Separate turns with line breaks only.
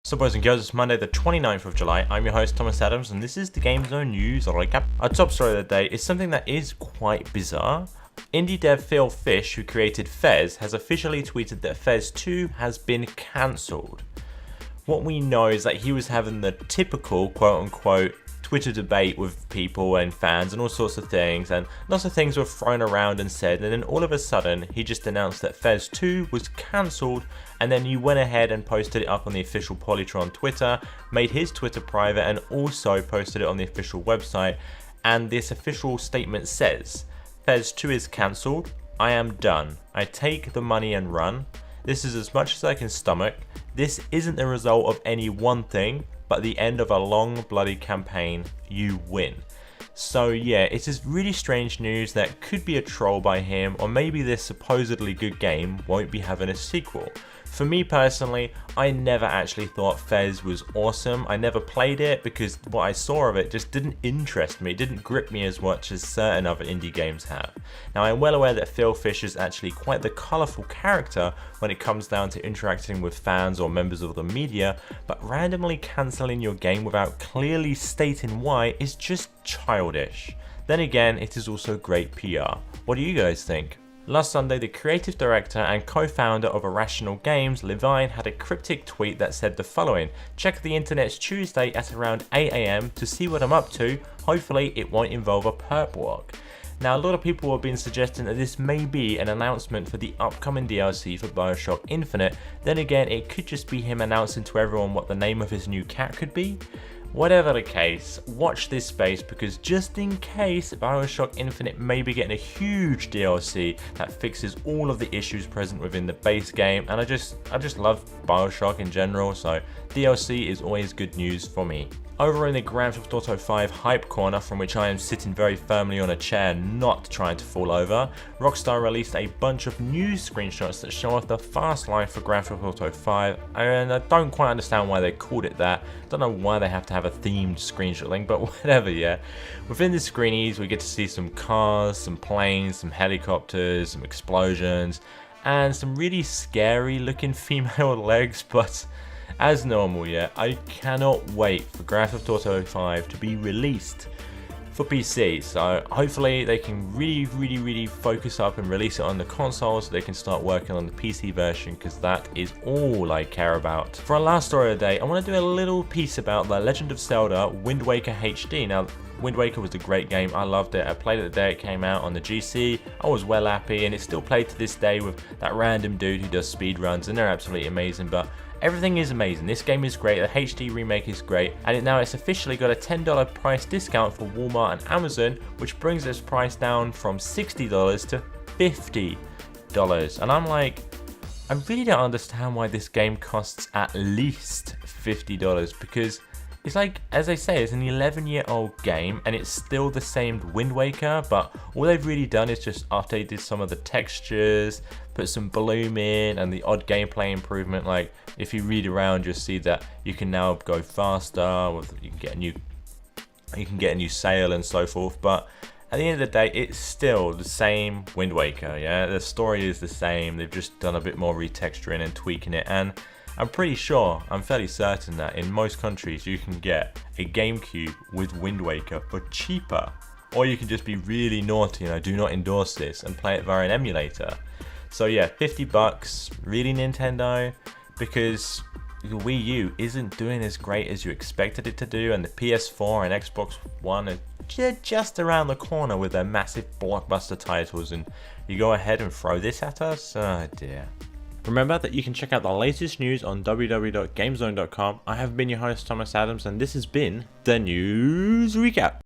So boys and girls, it's Monday the 29th of July. I'm your host Thomas Adams and this is the Game Zone News Recap. Our top story of the day is something that is quite bizarre. Indie dev Phil Fish, who created Fez, has officially tweeted that Fez II has been cancelled. What we know is that he was having the typical quote-unquote Twitter debate with people and fans and all sorts of things, and lots of things were thrown around and said, and then all of a sudden he just announced that Fez II was cancelled, and then he went ahead and posted it up on the official Polytron Twitter, made his Twitter private, and also posted it on the official website. And this official statement says, Fez II is cancelled, I am done, I take the money and run, this is as much as I can stomach, this isn't the result of any one thing, but the end of a long bloody campaign, you win. So yeah, it is really strange news that could be a troll by him, or maybe this supposedly good game won't be having a sequel. For me personally, I never actually thought Fez was awesome. I never played it because what I saw of it just didn't interest me, it didn't grip me as much as certain other indie games have. Now I'm well aware that Phil Fish is actually quite the colourful character when it comes down to interacting with fans or members of the media, but randomly cancelling your game without clearly stating why is just childish. Then again, it is also great PR. What do you guys think? Last Sunday, the creative director and co-founder of Irrational Games, Levine, had a cryptic tweet that said the following: check the internet's Tuesday at around 8 AM to see what I'm up to, hopefully it won't involve a perp walk. Now a lot of people have been suggesting that this may be an announcement for the upcoming DLC for BioShock Infinite, then again it could just be him announcing to everyone what the name of his new cat could be. Whatever the case, watch this space because just in case, BioShock Infinite may be getting a huge DLC that fixes all of the issues present within the base game, and I just love BioShock in general, so DLC is always good news for me. Over in the Grand Theft Auto 5 hype corner, from which I am sitting very firmly on a chair not trying to fall over, Rockstar released a bunch of news screenshots that show off the fast life for Grand Theft Auto 5, and I don't quite understand why they called it that. Don't know why they have to have a themed screenshot thing, but whatever, yeah. Within the screenies we get to see some cars, some planes, some helicopters, some explosions, and some really scary looking female legs, but as normal, yeah, I cannot wait for Grand Theft Auto 5 to be released for PC, so hopefully they can really focus up and release it on the console so they can start working on the PC version, because that is all I care about. For our last story of the day, I want to do a little piece about The Legend of Zelda Wind Waker HD. Now, Wind Waker was a great game, I loved it, I played it the day it came out on the GC, I was well happy, and it's still played to this day with that random dude who does speed runs, and they're absolutely amazing. But everything is amazing, this game is great, the HD remake is great, and now it's officially got a $10 price discount for Walmart and Amazon, which brings its price down from $60 to $50. And I'm like, I really don't understand why this game costs at least $50, because it's like, as they say, it's an 11-year-old game and it's still the same Wind Waker, but all they've really done is just updated some of the textures, put some bloom in, and the odd gameplay improvement. Like, if you read around, you'll see that you can now go faster, you can get a new sail and so forth, but at the end of the day, it's still the same Wind Waker, yeah? The story is the same, they've just done a bit more retexturing and tweaking it, and I'm pretty sure, I'm fairly certain that in most countries you can get a GameCube with Wind Waker for cheaper. Or you can just be really naughty, and I do not endorse this, and play it via an emulator. So yeah, $50, really Nintendo, because the Wii U isn't doing as great as you expected it to do, and the PS4 and Xbox One are just around the corner with their massive blockbuster titles, and you go ahead and throw this at us? Oh dear. Remember that you can check out the latest news on www.gamezone.com. I have been your host Thomas Adams, and this has been the News Recap.